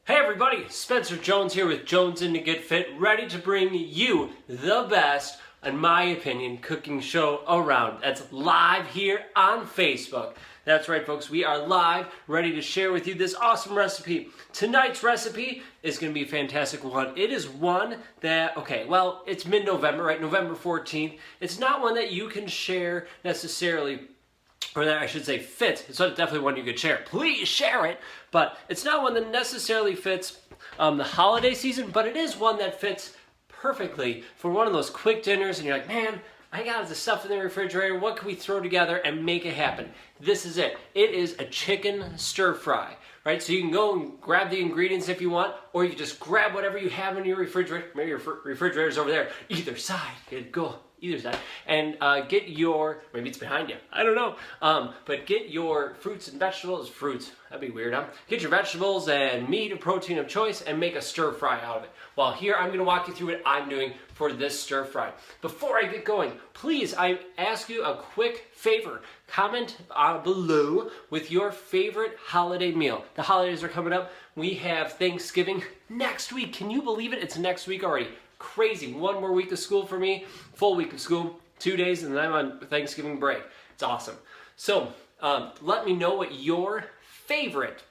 Hey everybody, Spencer Jones here with Jones in to Get Fit, ready to bring you the best, in my opinion, cooking show around. That's live here on Facebook. That's right folks, we are live, ready to share with you this awesome recipe. Tonight's recipe is going to be a fantastic one. It is one that, it's mid-November, right? November 14th. It's not one that you can share necessarily, or that I should say fits. It's definitely one you could share. Please share it. But it's not one that necessarily fits the holiday season, but it is one that fits perfectly for one of those quick dinners and you're like, man, I got the stuff in the refrigerator. What can we throw together and make it happen? This is it. It is a chicken stir fry, right? So you can go and grab the ingredients if you want, or you can just grab whatever you have in your refrigerator. Maybe your refrigerator's over there. Either side. Go either side. And get your, maybe it's behind you. I don't know. But get your fruits and vegetables. Fruits. That'd be weird, huh? Get your vegetables and meat and protein of choice and make a stir fry out of it. Well, here I'm going to walk you through what I'm doing for this stir fry. Before I get going, please, I ask you a quick favor. Comment below with your favorite holiday meal. The holidays are coming up. We have Thanksgiving next week. Can you believe it? It's next week already. Crazy. One more week of school for me. Full week of school. 2 days and then I'm on Thanksgiving break. It's awesome. So let me know what your favorite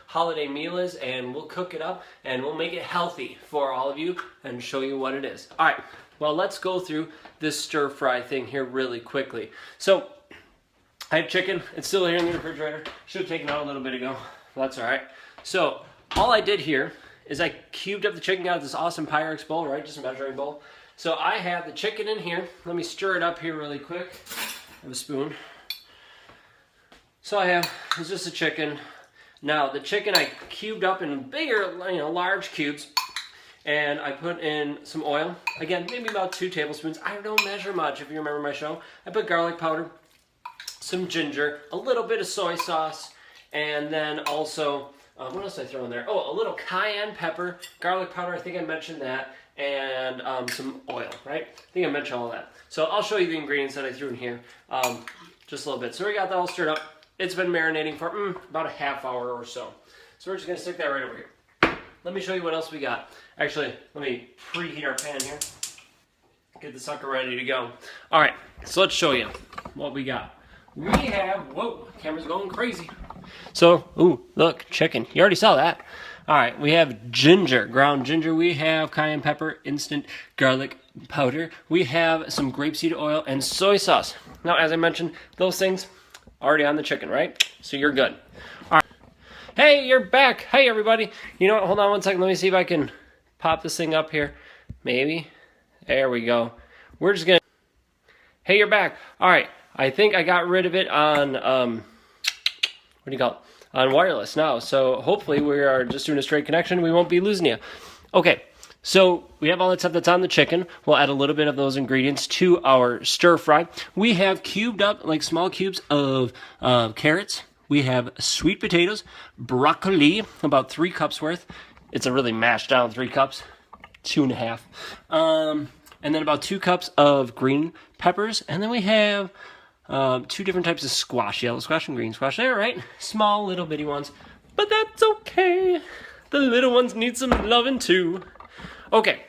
holiday meal is, and we'll cook it up and we'll make it healthy for all of you and show you what it is. All right, well, let's go through this stir fry thing here really quickly. So I have chicken. It's still here in the refrigerator. Should have taken it out a little bit ago. That's all right. So all I did here is I cubed up the chicken out of this awesome Pyrex bowl, right? Just a measuring bowl. So I have the chicken in here. Let me stir it up here really quick. I have a spoon. So it's just a chicken. Now the chicken I cubed up in bigger, large cubes, and I put in some oil. Again, maybe about 2 tablespoons. I don't measure much if you remember my show. I put garlic powder, some ginger, a little bit of soy sauce, and then also, what else did I throw in there? Oh, a little cayenne pepper, garlic powder, I think I mentioned that, and some oil, right? I think I mentioned all that. So I'll show you the ingredients that I threw in here, just a little bit. So we got that all stirred up. It's been marinating for about a half hour or so. So we're just going to stick that right over here. Let me show you what else we got. Actually, let me preheat our pan here. Get the sucker ready to go. All right, so let's show you what we got. We have, whoa, camera's going crazy. So, look, chicken. You already saw that. All right, we have ginger, ground ginger. We have cayenne pepper, instant garlic powder. We have some grapeseed oil and soy sauce. Now, as I mentioned, those things already on the chicken, right? So you're good. All right. Hey, you're back. Hey, everybody. You know what? Hold on one second. Let me see if I can pop this thing up here. Maybe. There we go. We're just going to... Hey, you're back. All right. I think I got rid of it on, what do you call it? On wireless now. So hopefully we are just doing a straight connection. We won't be losing you. Okay. So we have all that stuff that's on the chicken. We'll add a little bit of those ingredients to our stir fry. We have cubed up, like small cubes of carrots. We have sweet potatoes, broccoli, about 3 cups worth. It's a really mashed down 3 cups, 2.5. And then about 2 cups of green peppers. And then we have 2 different types of squash, yellow squash and green squash. There, right? Small little bitty ones. But that's okay. The little ones need some loving too. Okay,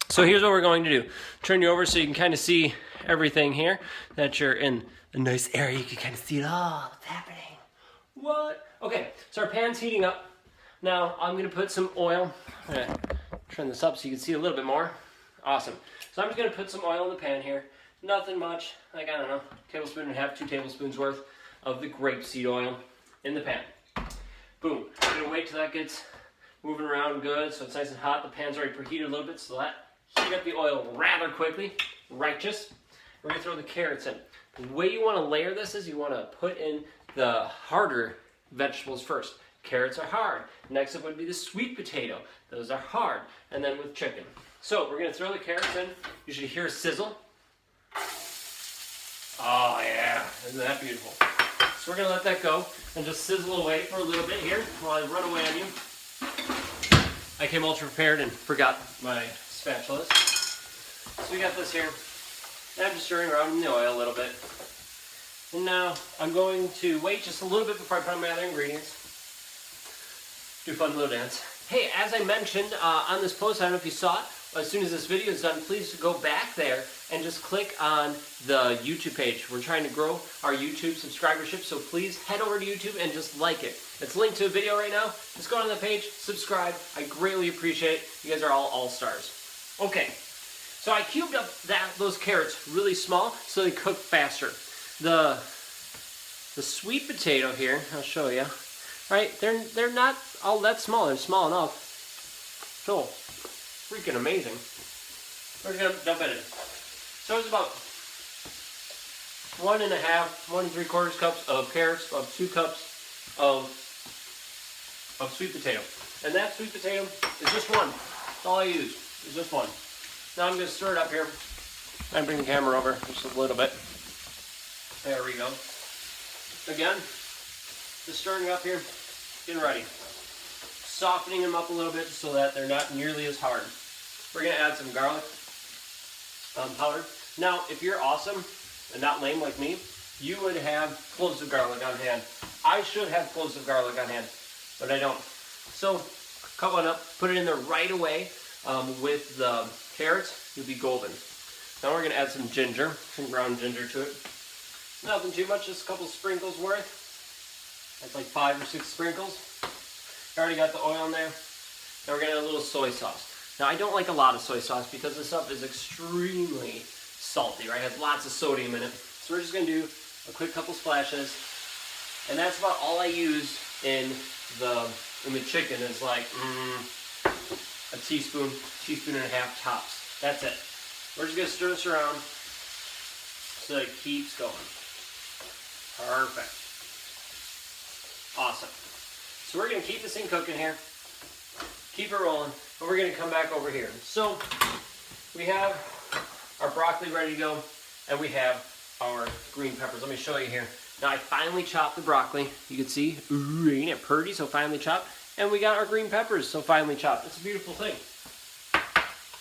so here's what we're going to do. Turn you over so you can kind of see everything here, that you're in a nice area. You can kind of see it all. What's happening? What? Okay, so our pan's heating up. Now, I'm going to put some oil. I'm going to turn this up so you can see a little bit more. Awesome. So I'm just going to put some oil in the pan here. Nothing much, like, I don't know, 1.5 tablespoons, 2 tablespoons worth of the grapeseed oil in the pan. Boom. I'm going to wait till that gets moving around good, so it's nice and hot. The pan's already preheated a little bit, so that heat up the oil rather quickly. Righteous. We're going to throw the carrots in. The way you want to layer this is you want to put in the harder vegetables first. Carrots are hard. Next up would be the sweet potato. Those are hard. And then with chicken. So we're going to throw the carrots in. You should hear a sizzle. Oh yeah, isn't that beautiful? So we're going to let that go and just sizzle away for a little bit here while I run away on you. I came ultra prepared and forgot my spatulas. So we got this here. And I'm just stirring around in the oil a little bit. And now I'm going to wait just a little bit before I put on my other ingredients. do a fun little dance. Hey, as I mentioned on this post, I don't know if you saw it, as soon as this video is done, please go back there and just click on the YouTube page. We're trying to grow our YouTube subscribership, so please head over to YouTube and just like it. It's linked to a video right now. Just go on the page, subscribe. I greatly appreciate it. You guys are all stars. Okay, so I cubed up those carrots really small so they cook faster. The sweet potato here, I'll show you. Right, they're not all that small. They're small enough. So freaking amazing. We're gonna dump it in. So it's about 1 3/4 cups of carrots, about 2 cups of sweet potato. And that sweet potato is just one. That's all I use. Is just one. Now I'm gonna stir it up here. I bring the camera over just a little bit. There we go. Again, just stirring it up here, getting ready. Softening them up a little bit so that they're not nearly as hard. We're going to add some garlic powder. Now, if you're awesome and not lame like me, you would have cloves of garlic on hand. I should have cloves of garlic on hand, but I don't. So, cut one up, put it in there right away with the carrots. You'll be golden. Now we're going to add some ginger, some ground ginger to it. Nothing too much, just a couple sprinkles worth. That's like 5 or 6 sprinkles. I already got the oil in there. Now we're going to add a little soy sauce. Now I don't like a lot of soy sauce because this stuff is extremely salty, right? It has lots of sodium in it. So we're just going to do a quick couple splashes. And that's about all I use in the chicken is like a teaspoon and a half tops. That's it. We're just going to stir this around so that it keeps going. Perfect. Awesome. So we're going to keep this thing cooking here, keep it rolling, but we're going to come back over here. So we have our broccoli ready to go, and we have our green peppers. Let me show you here. Now I finally chopped the broccoli. You can see, ooh, ain't it pretty? So finely chopped. And we got our green peppers, so finely chopped. It's a beautiful thing.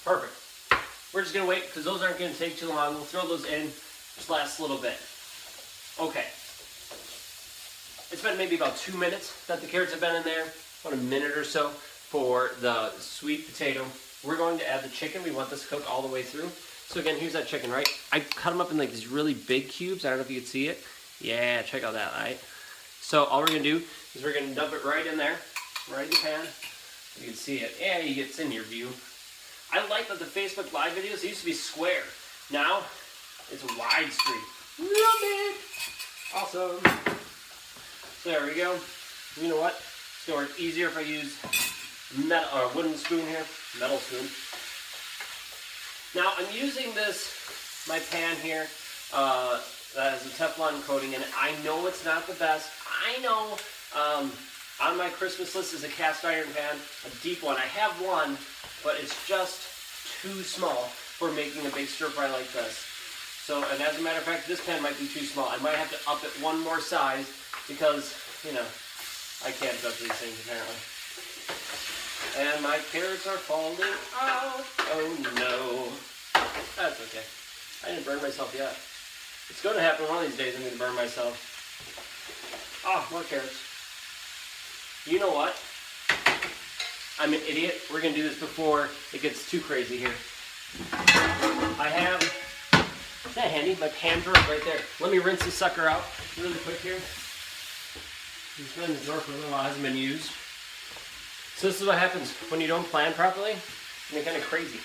Perfect. We're just going to wait because those aren't going to take too long. We'll throw those in, just last a little bit. Okay. It's been maybe about 2 minutes that the carrots have been in there, about a minute or so for the sweet potato. We're going to add the chicken. We want this cooked all the way through. So again, here's that chicken, right? I cut them up in like these really big cubes. I don't know if you can see it. Yeah, check out that, right? So all we're going to do is we're going to dump it right in there, right in the pan. You can see it. Yeah, it's in your view. I like that the Facebook Live videos used to be square. Now, it's widescreen. Love it! Awesome. There we go. You know what? It's going to work easier if I use wooden spoon here, metal spoon. Now I'm using my pan here that has a Teflon coating in it. I know it's not the best. I know on my Christmas list is a cast iron pan, a deep one. I have one, but it's just too small for making a big stir fry like this. So, and as a matter of fact, this pan might be too small. I might have to up it one more size because, you know, I can't judge these things apparently. And my carrots are falling out. Oh no. That's okay. I didn't burn myself yet. It's going to happen one of these days. I'm going to burn myself. Oh, more carrots. You know what? I'm an idiot. We're going to do this before it gets too crazy here. I have, is that handy? My pan's right there. Let me rinse this sucker out really quick here. It's been in the drawer for a little while. It hasn't been used. So this is what happens when you don't plan properly. And you're kind of crazy.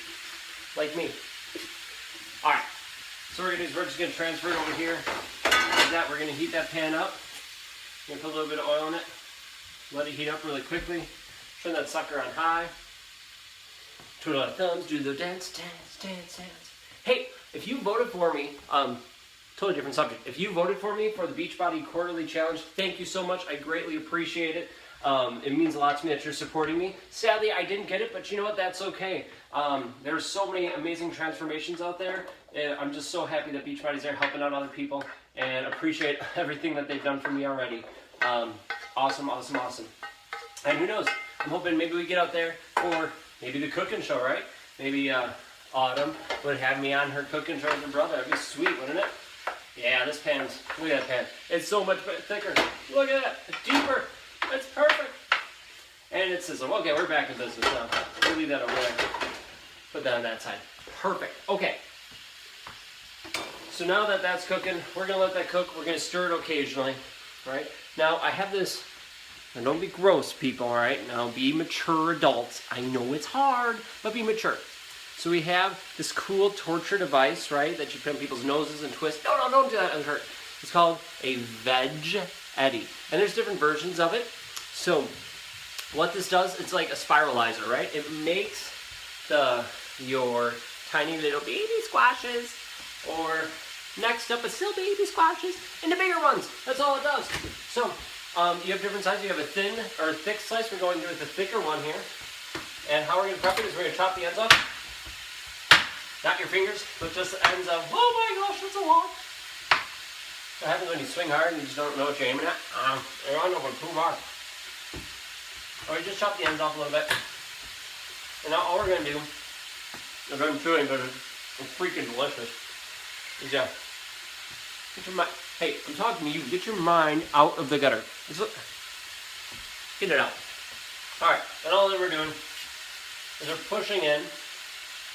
Like me. Alright. So what we're going to do is we're just going to transfer it over here. Like that. We're going to heat that pan up. We're going to put a little bit of oil in it. Let it heat up really quickly. Turn that sucker on high. Twiddle our thumbs. Do the dance, dance, dance, dance. Hey, if you voted for me, totally different subject. If you voted for me for the Beachbody Quarterly Challenge, thank you so much. I greatly appreciate it. It means a lot to me that you're supporting me. Sadly, I didn't get it, but you know what? That's okay. There's so many amazing transformations out there. I'm just so happy that Beachbody's there helping out other people and appreciate everything that they've done for me already. Awesome, awesome, awesome. And who knows? I'm hoping maybe we get out there for maybe the cooking show, right? Maybe Autumn would have me on her cooking show with her brother. That'd be sweet, wouldn't it? Yeah, this pan's, look at that pan. It's so much thicker. Look at that, it's deeper. It's perfect. And And it sizzled. Okay, we're back with this now. We'll leave that over there. Put that on that side. Perfect. Okay. So now that that's cooking, we're going to let that cook. We're going to stir it occasionally. All right. Now, I have this. Now, don't be gross, people, all right? Now, be mature adults. I know it's hard, but be mature. So we have this cool torture device, right, that you put on people's noses and twist. No, don't do that. It'll hurt. It's called a Veg Eddy. And there's different versions of it. So what this does, it's like a spiralizer, right? It makes your tiny little baby squashes, or next up is still baby squashes, into bigger ones. That's all it does. So you have different sizes. You have a thin or a thick slice. We're going to do the thicker one here. And how we're going to prep it is we're going to chop the ends off. Not your fingers, but just the ends of, oh my gosh, that's a lot. What happens when you swing hard and you just don't know what you're aiming at? You're on over too hard. Or you just chop the ends off a little bit. And now all we're going to do, as I'm chewing because it's freaking delicious, is get your mind, hey, I'm talking to you, get your mind out of the gutter. Get it out. Alright, and all that we're doing is we're pushing in,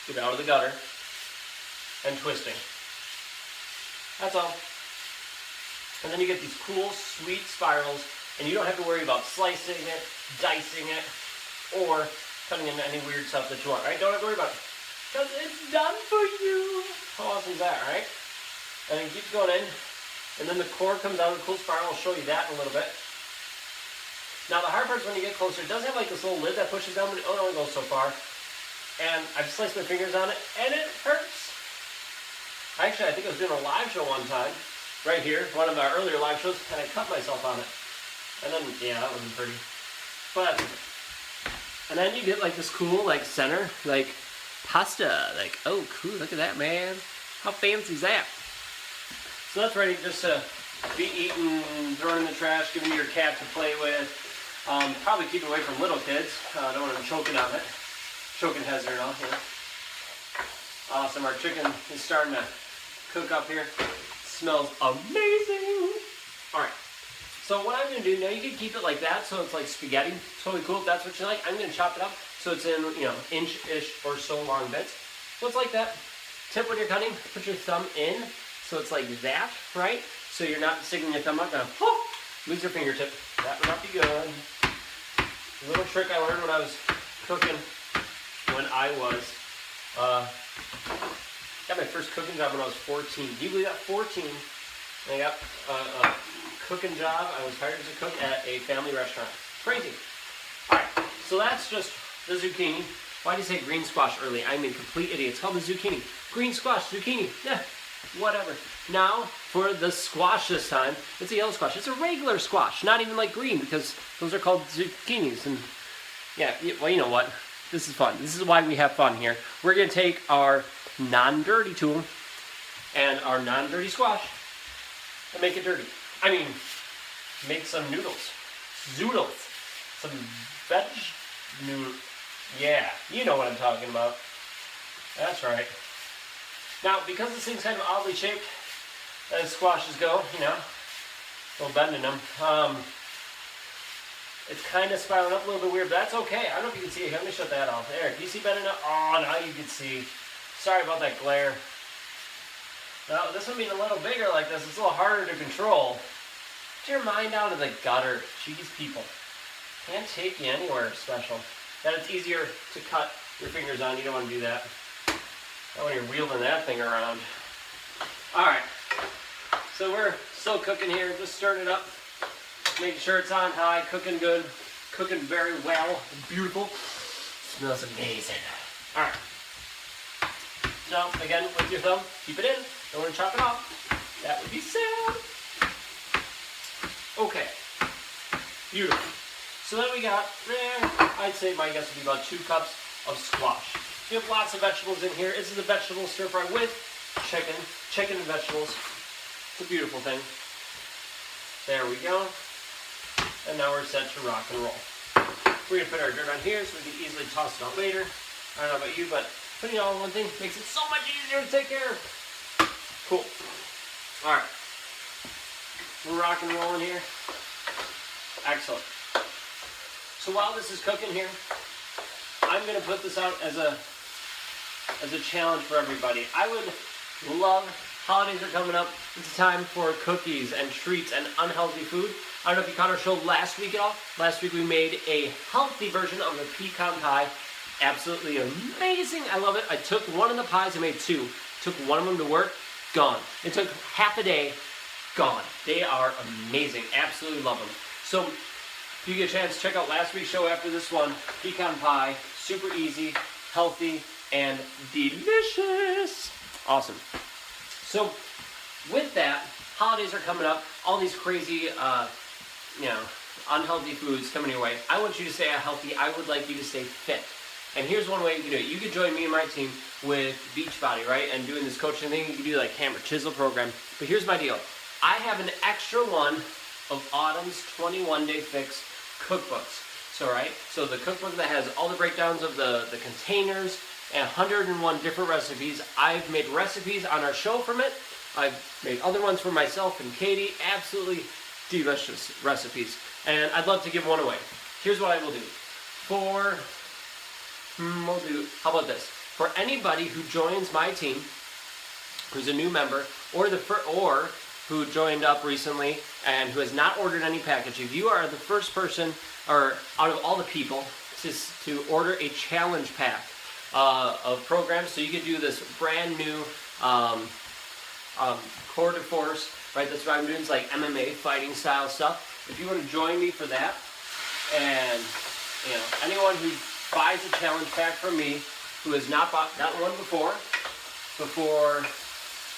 get out of the gutter, and twisting. That's all. And then you get these cool, sweet spirals, and you don't have to worry about slicing it, dicing it, or cutting into any weird stuff that you want, right? Don't have to worry about it. Because it's done for you. How awesome is that, right? And it keeps going in, and then the core comes out of the cool spiral. I'll show you that in a little bit. Now the hard part is when you get closer, it does have like this little lid that pushes down, but it only goes so far. And I've sliced my fingers on it, and it hurts. Actually, I think I was doing a live show one time, right here, one of our earlier live shows, and I cut myself on it. And then, yeah, that wasn't pretty. But, and then you get like this cool, like center, like pasta. Like, oh, cool, look at that, man. How fancy is that? So that's ready just to be eaten, thrown in the trash, given to your cat to play with. Probably keep it away from little kids. Don't want them choking on it. Choking hazard and all, you know. Awesome, our chicken is starting to cook up here. Smells amazing. All right, so what I'm gonna do now, you can keep it like that, so it's like spaghetti. Totally cool if that's what you like. I'm gonna chop it up so it's in, you know, inch-ish or so long bits. So it's like that. Tip when you're cutting, put your thumb in, so it's like that, right? So you're not sticking your thumb up now. Oh, lose your fingertip. That would not be good. A little trick I learned when I was cooking, when I was, got my first cooking job when I was 14. Do you believe that? 14. And I got a cooking job. I was hired as a cook at a family restaurant. Crazy. Alright, so that's just the zucchini. Why did you say green squash early? I'm a complete idiot. It's called the zucchini. Green squash, zucchini. Yeah, whatever. Now, for the squash this time, it's a yellow squash. It's a regular squash, not even like green, because those are called zucchinis. And yeah, well, you know what? This is fun. This is why we have fun here. We're going to take our non-dirty tool and our non-dirty squash and make it dirty. I mean, make some noodles. Zoodles. Some veg noodles. Yeah, you know what I'm talking about. That's right. Now, because this thing's kind of oddly shaped, as squashes go, you know, a little bend in them, it's kind of spiraling up a little bit weird, but that's okay. I don't know if you can see it here. Let me shut that off. There, do you see bending up? Oh, now you can see. Sorry about that glare. Now, this one being a little bigger like this, it's a little harder to control. Get your mind out of the gutter. Jeez, people. Can't take you anywhere special. Then it's easier to cut your fingers on. You don't want to do that. Not when you're wheeling that thing around. Alright. So we're still cooking here. Just stirring it up. Making sure it's on high. Cooking good. Cooking very well. Beautiful. Smells amazing. Alright. So, again, with your thumb, keep it in. Don't want to chop it off. That would be sad. Okay. Beautiful. So then we got, I'd say my guess would be about 2 cups of squash. We have lots of vegetables in here. This is a vegetable stir fry with chicken and vegetables. It's a beautiful thing. There we go. And now we're set to rock and roll. We're going to put our dirt on here so we can easily toss it out later. I don't know about you, but putting it all in one thing makes it so much easier to take care of. Cool. Alright. We're rock and rolling here. Excellent. So while this is cooking here, I'm gonna put this out as a challenge for everybody. I would love, holidays are coming up, it's time for cookies and treats and unhealthy food. I don't know if you caught our show last week at all. Last week we made a healthy version of the pecan pie. Absolutely amazing. I love it. I took one of the pies, I made two. Took one of them to work, gone. It took half a day, gone. They are amazing. Absolutely love them. So if you get a chance, check out last week's show after this one. Pecan pie, super easy, healthy, and delicious. Awesome. So with that, holidays are coming up. All these crazy, unhealthy foods coming your way. I want you to stay healthy. I would like you to stay fit. And here's one way you can do it. You can join me and my team with Beachbody, right? And doing this coaching thing. You can do like hammer chisel program. But here's my deal. I have an extra one of Autumn's 21-Day Fix cookbooks. So the cookbook that has all the breakdowns of the containers and 101 different recipes. I've made recipes on our show from it. I've made other ones for myself and Katie. Absolutely delicious recipes. And I'd love to give one away. Here's what I will do. How about this? For anybody who joins my team, who's a new member, or who joined up recently and who has not ordered any package, if you are the first person, or out of all the people, to order a challenge pack of programs, so you could do this brand new Core de Force, right? That's what I'm doing. It's like MMA fighting style stuff. If you want to join me for that, and anyone who buys a challenge pack from me who has not bought that one before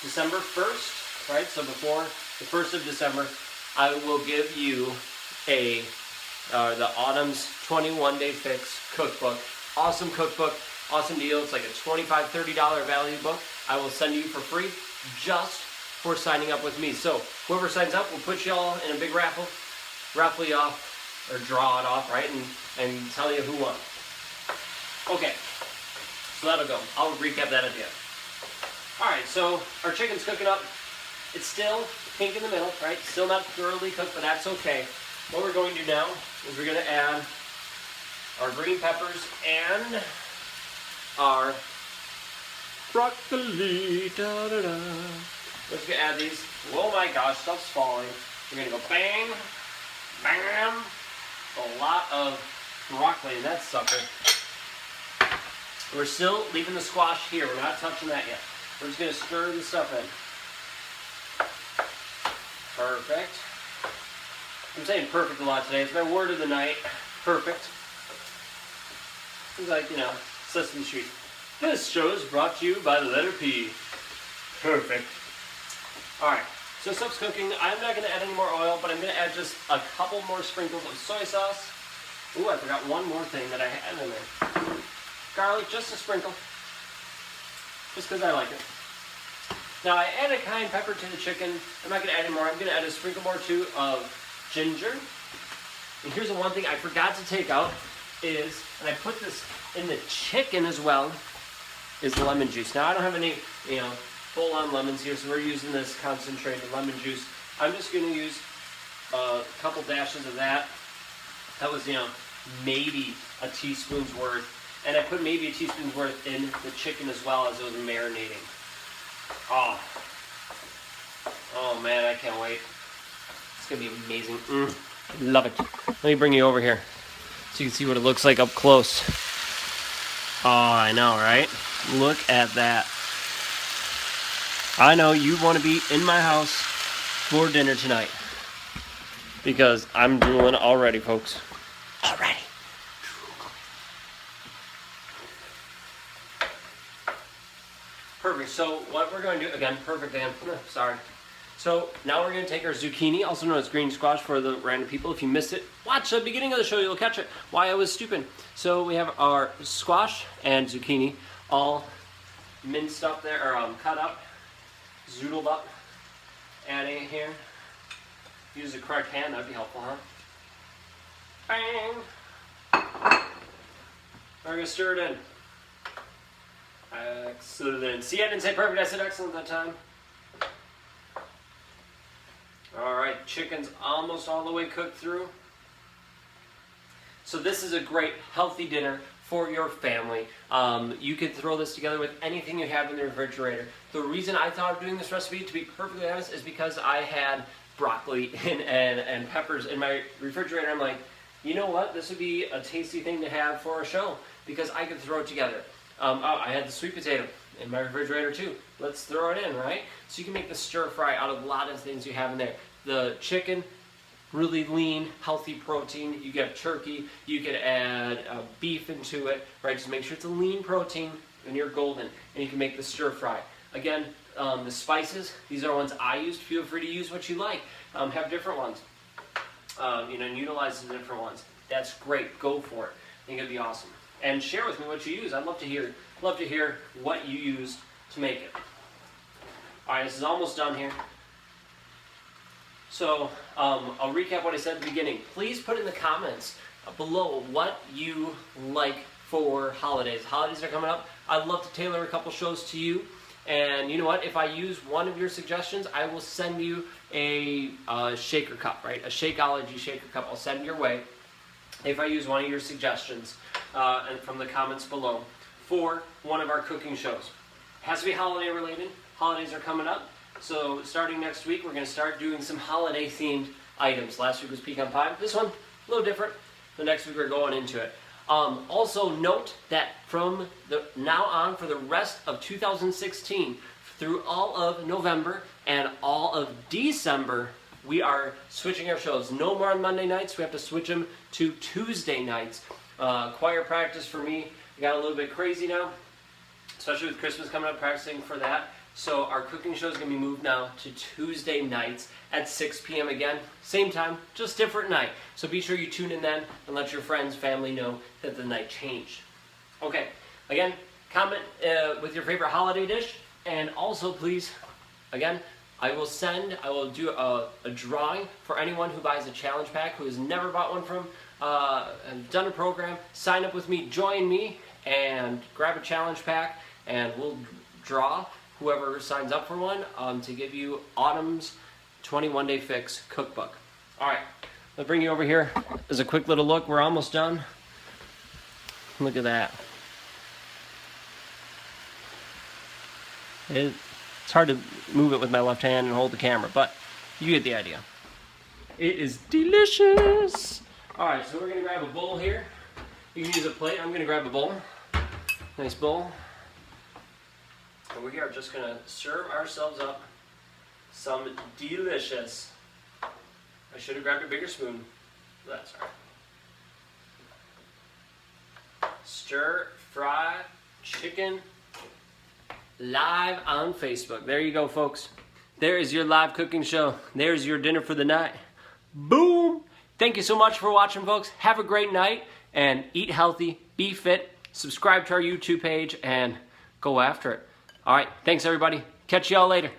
December 1st, right? So before the 1st of December, I will give you the Autumn's 21-Day Fix cookbook. Awesome cookbook, awesome deal. It's like a $25, $30 value book. I will send you for free just for signing up with me. So whoever signs up, we'll put you all in a big raffle you off, or draw it off, right? And tell you who won. Okay, so that'll go. I'll recap that at the end. All right, so our chicken's cooking up. It's still pink in the middle, right? Still not thoroughly cooked, but that's okay. What we're going to do now is we're going to add our green peppers and our broccoli. Da-da-da. Let's go add these. Oh my gosh, stuff's falling. We're going to go bang, bam. A lot of broccoli in that sucker. We're still leaving the squash here. We're not touching that yet. We're just going to stir the stuff in. Perfect. I'm saying perfect a lot today. It's my word of the night. Perfect. It's like, Sesame Street. This show is brought to you by the letter P. Perfect. Alright, so stuff's cooking. I'm not going to add any more oil, but I'm going to add just a couple more sprinkles of soy sauce. Ooh, I forgot one more thing that I had in there. Garlic, just a sprinkle. Just because I like it. Now, I added cayenne pepper to the chicken. I'm not going to add any more. I'm going to add a sprinkle more, too, of ginger. And here's the one thing I forgot to take out is, and I put this in the chicken as well, is lemon juice. Now, I don't have any, full-on lemons here, so we're using this concentrated lemon juice. I'm just going to use a couple dashes of that. That was, maybe a teaspoon's worth. And I put maybe a teaspoon's worth in the chicken as well as it was marinating. Oh man, I can't wait. It's going to be amazing. Love it. Let me bring you over here so you can see what it looks like up close. Oh, I know, right? Look at that. I know you want to be in my house for dinner tonight. Because I'm drooling already, folks. Already. Perfect. So what we're going to do, again, perfect, Dan. Sorry. So now we're going to take our zucchini, also known as green squash for the random people. If you missed it, watch the beginning of the show. You'll catch it. Why I was stupid. So we have our squash and zucchini all minced up there, or cut up, zoodled up. Adding it here. Use the correct hand. That'd be helpful, huh? Bang. We're going to stir it in. Excellent. See, I didn't say perfect. I said excellent that time. All right, chicken's almost all the way cooked through. So this is a great healthy dinner for your family. You can throw this together with anything you have in the refrigerator. The reason I thought of doing this recipe, to be perfectly honest, is because I had broccoli and peppers in my refrigerator. I'm like, you know what? This would be a tasty thing to have for a show because I could throw it together. I had the sweet potato in my refrigerator too. Let's throw it in, right? So you can make the stir fry out of a lot of things you have in there. The chicken, really lean, healthy protein. You get turkey, you could add beef into it, right? Just make sure it's a lean protein and you're golden. And you can make the stir fry. Again, the spices, these are ones I used. Feel free to use what you like. Have different ones. And utilize the different ones. That's great. Go for it. I think it'd be awesome. And share with me what you use. I'd love to hear what you used to make it. All right, this is almost done here. So I'll recap what I said at the beginning. Please put in the comments below what you like for holidays. Holidays are coming up. I'd love to tailor a couple shows to you. And you know what? If I use one of your suggestions, I will send you a shaker cup, right? A Shakeology shaker cup. I'll send your way if I use one of your suggestions and from the comments below for one of our cooking shows. It has to be holiday related. Holidays are coming up. So starting next week, we're going to start doing some holiday themed items. Last week was pecan pie. This one, a little different. The next week we're going into it. Also note that from now on for the rest of 2016 through all of November and all of December, we are switching our shows. No more on Monday nights. We have to switch them to Tuesday nights. Choir practice for me got a little bit crazy now, especially with Christmas coming up, practicing for that. So our cooking show is going to be moved now to Tuesday nights at 6 p.m. again. Same time, just different night. So be sure you tune in then and let your friends, family know that the night changed. Okay, again, comment with your favorite holiday dish. And also please, again, I will do a drawing for anyone who buys a challenge pack, who has never bought one from, and done a program. Sign up with me, join me, and grab a challenge pack, and we'll draw whoever signs up for one to give you Autumn's 21 Day Fix cookbook. All right, I'll bring you over here as a quick little look. We're almost done. Look at that. It's hard to move it with my left hand and hold the camera, but you get the idea. It is delicious. All right, so we're gonna grab a bowl here. You can use a plate. I'm gonna grab a bowl. Nice bowl. And we are just going to serve ourselves up some delicious, I should have grabbed a bigger spoon, that's all right. Stir fry chicken live on Facebook. There you go, folks. There is your live cooking show. There's your dinner for the night. Boom! Thank you so much for watching, folks. Have a great night and eat healthy, be fit, subscribe to our YouTube page, and go after it. All right, thanks everybody. Catch y'all later.